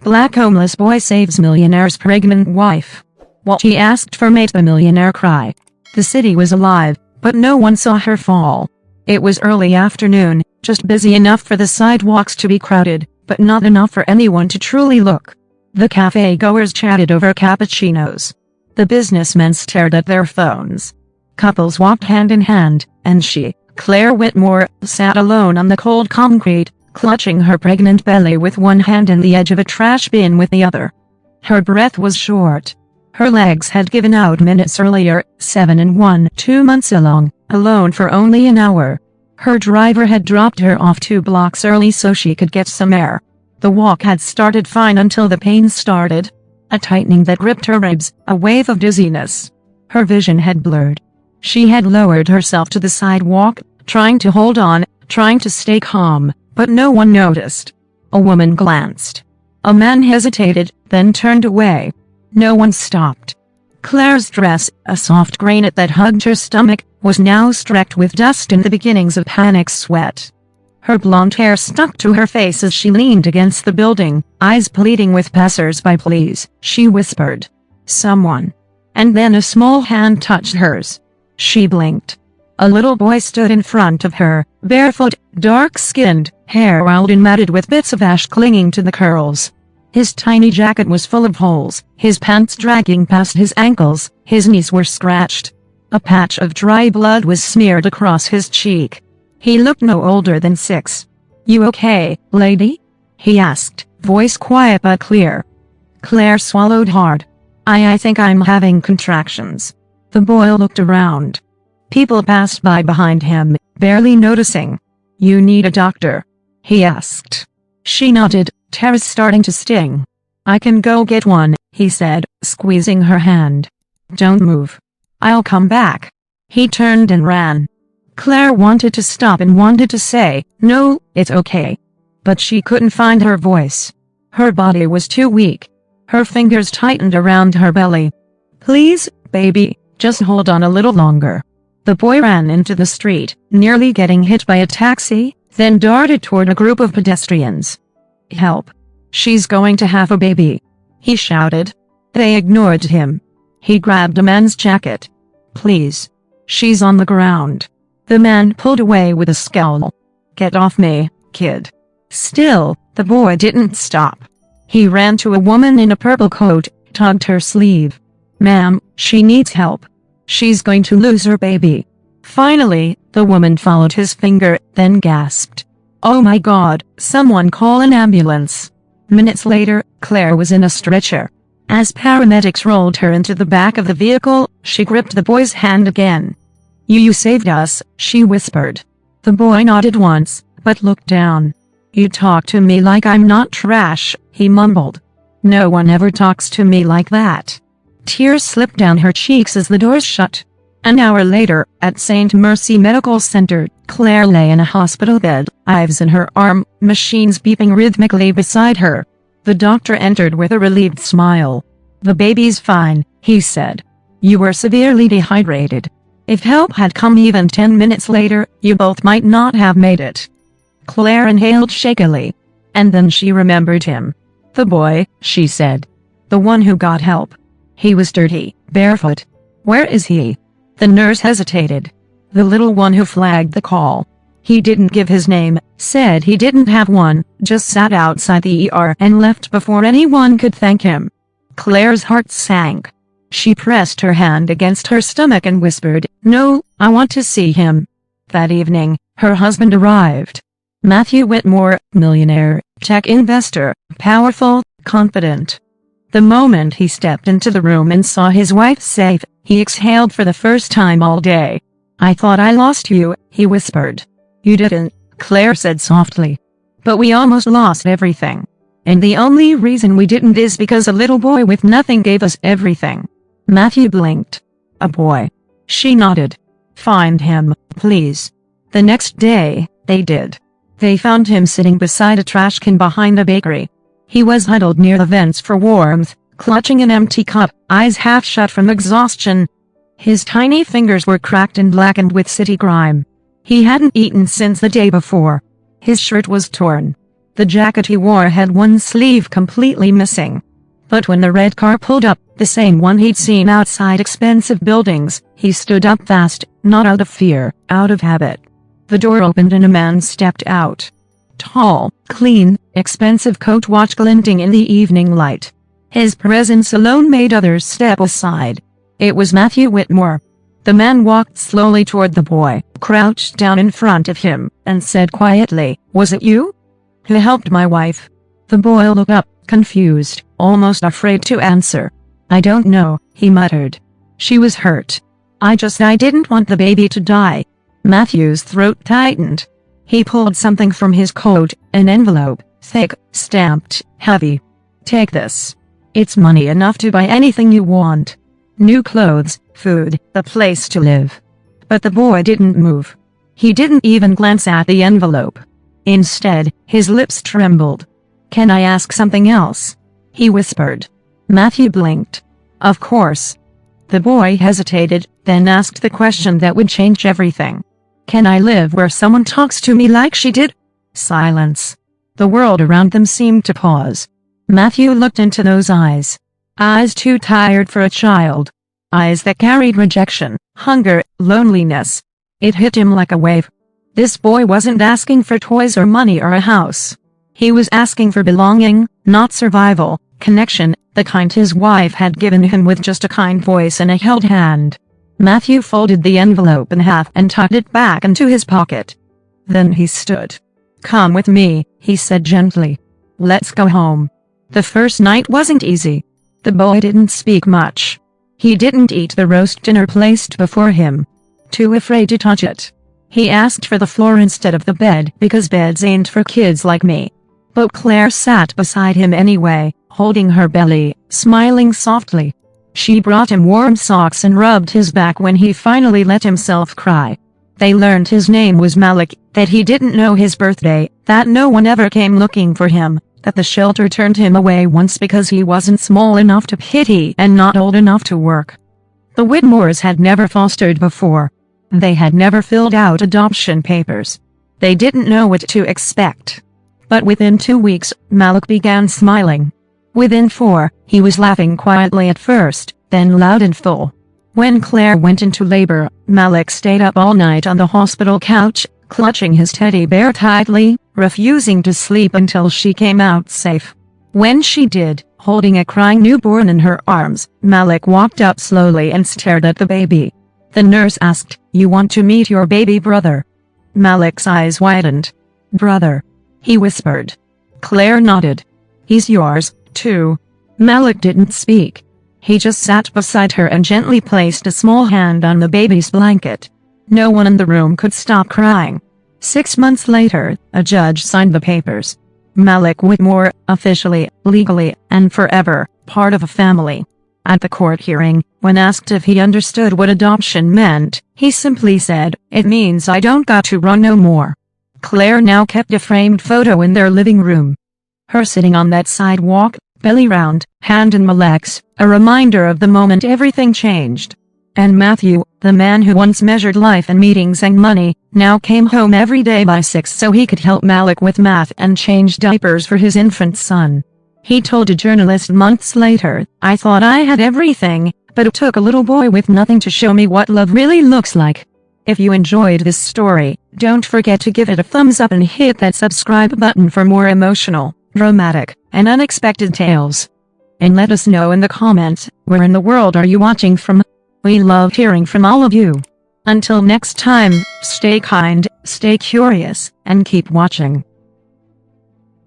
Black homeless boy saves millionaire's pregnant wife. While she asked for mate, the millionaire cry. The city was alive, but no one saw her fall. It was early afternoon, just busy enough for the sidewalks to be crowded, but not enough for anyone to truly look. The cafe-goers chatted over cappuccinos. The businessmen stared at their phones. Couples walked hand in hand, and she, Claire Whitmore, sat alone on the cold concrete, clutching her pregnant belly with one hand and the edge of a trash bin with the other. Her breath was short. Her legs had given out minutes earlier, 7 and 1, 2 months alone for only an hour. Her driver had dropped her off 2 blocks early so she could get some air. The walk had started fine until the pain started. A tightening that gripped her ribs, a wave of dizziness. Her vision had blurred. She had lowered herself to the sidewalk, trying to hold on, trying to stay calm, but no one noticed. A woman glanced. A man hesitated, then turned away. No one stopped. Claire's dress, a soft granite that hugged her stomach, was now streaked with dust and the beginnings of panic sweat. Her blonde hair stuck to her face as she leaned against the building, eyes pleading with passers-by. "Please," she whispered. "Someone." And then a small hand touched hers. She blinked. A little boy stood in front of her, barefoot, dark-skinned, hair wild and matted with bits of ash clinging to the curls. His tiny jacket was full of holes, his pants dragging past his ankles, his knees were scratched. A patch of dry blood was smeared across his cheek. He looked no older than 6. "You okay, lady?" he asked, voice quiet but clear. Claire swallowed hard. I think I'm having contractions." The boy looked around. People passed by behind him, barely noticing. "You need a doctor?" he asked. She nodded, terrors starting to sting. "I can go get one," he said, squeezing her hand. "Don't move. I'll come back." He turned and ran. Claire wanted to stop and wanted to say, "No, it's okay." But she couldn't find her voice. Her body was too weak. Her fingers tightened around her belly. "Please, baby, just hold on a little longer." The boy ran into the street, nearly getting hit by a taxi, then darted toward a group of pedestrians. "Help. She's going to have a baby," he shouted. They ignored him. He grabbed a man's jacket. "Please. She's on the ground." The man pulled away with a scowl. "Get off me, kid." Still, the boy didn't stop. He ran to a woman in a purple coat, tugged her sleeve. "Ma'am, she needs help. She's going to lose her baby." Finally, the woman followed his finger, then gasped. "Oh my God, someone call an ambulance." Minutes later, Claire was in a stretcher. As paramedics rolled her into the back of the vehicle, she gripped the boy's hand again. You saved us," she whispered. The boy nodded once, but looked down. "You talk to me like I'm not trash," he mumbled. "No one ever talks to me like that." Tears slipped down her cheeks as the doors shut. An hour later, at St. Mercy Medical Center, Claire lay in a hospital bed, ives in her arm, machines beeping rhythmically beside her. The doctor entered with a relieved smile. "The baby's fine," he said. "You were severely dehydrated. If help had come even 10 minutes later, you both might not have made it." Claire inhaled shakily. And then she remembered him. "The boy," she said. "The one who got help. He was dirty, barefoot. Where is he?" The nurse hesitated. "The little one who flagged the call. He didn't give his name, said he didn't have one, just sat outside the ER and left before anyone could thank him." Claire's heart sank. She pressed her hand against her stomach and whispered, "No, I want to see him." That evening, her husband arrived. Matthew Whitmore, millionaire, tech investor, powerful, confident. The moment he stepped into the room and saw his wife safe, he exhaled for the first time all day. "I thought I lost you," he whispered. "You didn't," Claire said softly. "But we almost lost everything. And the only reason we didn't is because a little boy with nothing gave us everything." Matthew blinked. "A boy?" She nodded. "Find him, please." The next day, they did. They found him sitting beside a trash can behind a bakery. He was huddled near the vents for warmth, clutching an empty cup, eyes half shut from exhaustion. His tiny fingers were cracked and blackened with city grime. He hadn't eaten since the day before. His shirt was torn. The jacket he wore had one sleeve completely missing. But when the red car pulled up, the same one he'd seen outside expensive buildings, he stood up fast, not out of fear, out of habit. The door opened and a man stepped out. Tall, clean, expensive coat watch glinting in the evening light. His presence alone made others step aside. It was Matthew Whitmore. The man walked slowly toward the boy, crouched down in front of him, and said quietly, "Was it you who helped my wife?" The boy looked up, confused, almost afraid to answer. "I don't know," he muttered. "She was hurt. I didn't want the baby to die." Matthew's throat tightened. He pulled something from his coat, an envelope, thick, stamped, heavy. "Take this. It's money enough to buy anything you want. New clothes, food, a place to live." But the boy didn't move. He didn't even glance at the envelope. Instead, his lips trembled. "Can I ask something else?" he whispered. Matthew blinked. "Of course." The boy hesitated, then asked the question that would change everything. "Can I live where someone talks to me like she did?" Silence. The world around them seemed to pause. Matthew looked into those eyes. Eyes too tired for a child. Eyes that carried rejection, hunger, loneliness. It hit him like a wave. This boy wasn't asking for toys or money or a house. He was asking for belonging, not survival, connection, the kind his wife had given him with just a kind voice and a held hand. Matthew folded the envelope in half and tucked it back into his pocket. Then he stood. "Come with me," he said gently. "Let's go home." The first night wasn't easy. The boy didn't speak much. He didn't eat the roast dinner placed before him. Too afraid to touch it. He asked for the floor instead of the bed because beds ain't for kids like me. But Claire sat beside him anyway, holding her belly, smiling softly. She brought him warm socks and rubbed his back when he finally let himself cry. They learned his name was Malik, that he didn't know his birthday, that no one ever came looking for him, that the shelter turned him away once because he wasn't small enough to pity and not old enough to work. The Whitmores had never fostered before. They had never filled out adoption papers. They didn't know what to expect. But within 2 weeks, Malik began smiling. Within 4, he was laughing quietly at first, then loud and full. When Claire went into labor, Malik stayed up all night on the hospital couch, clutching his teddy bear tightly, refusing to sleep until she came out safe. When she did, holding a crying newborn in her arms, Malik walked up slowly and stared at the baby. The nurse asked, "You want to meet your baby brother?" Malik's eyes widened. "Brother," he whispered. Claire nodded. "He's yours, too." Malik didn't speak. He just sat beside her and gently placed a small hand on the baby's blanket. No one in the room could stop crying. 6 months later, a judge signed the papers. Malik Whitmore, officially, legally, and forever, part of a family. At the court hearing, when asked if he understood what adoption meant, he simply said, "It means I don't got to run no more." Claire now kept a framed photo in their living room. Her sitting on that sidewalk, belly round, hand in Malik's, a reminder of the moment everything changed. And Matthew, the man who once measured life in meetings and money, now came home every day by 6 so he could help Malik with math and change diapers for his infant son. He told a journalist months later, "I thought I had everything, but it took a little boy with nothing to show me what love really looks like." If you enjoyed this story, don't forget to give it a thumbs up and hit that subscribe button for more emotional, dramatic, and unexpected tales. And let us know in the comments, where in the world are you watching from? We love hearing from all of you. Until next time, stay kind, stay curious, and keep watching.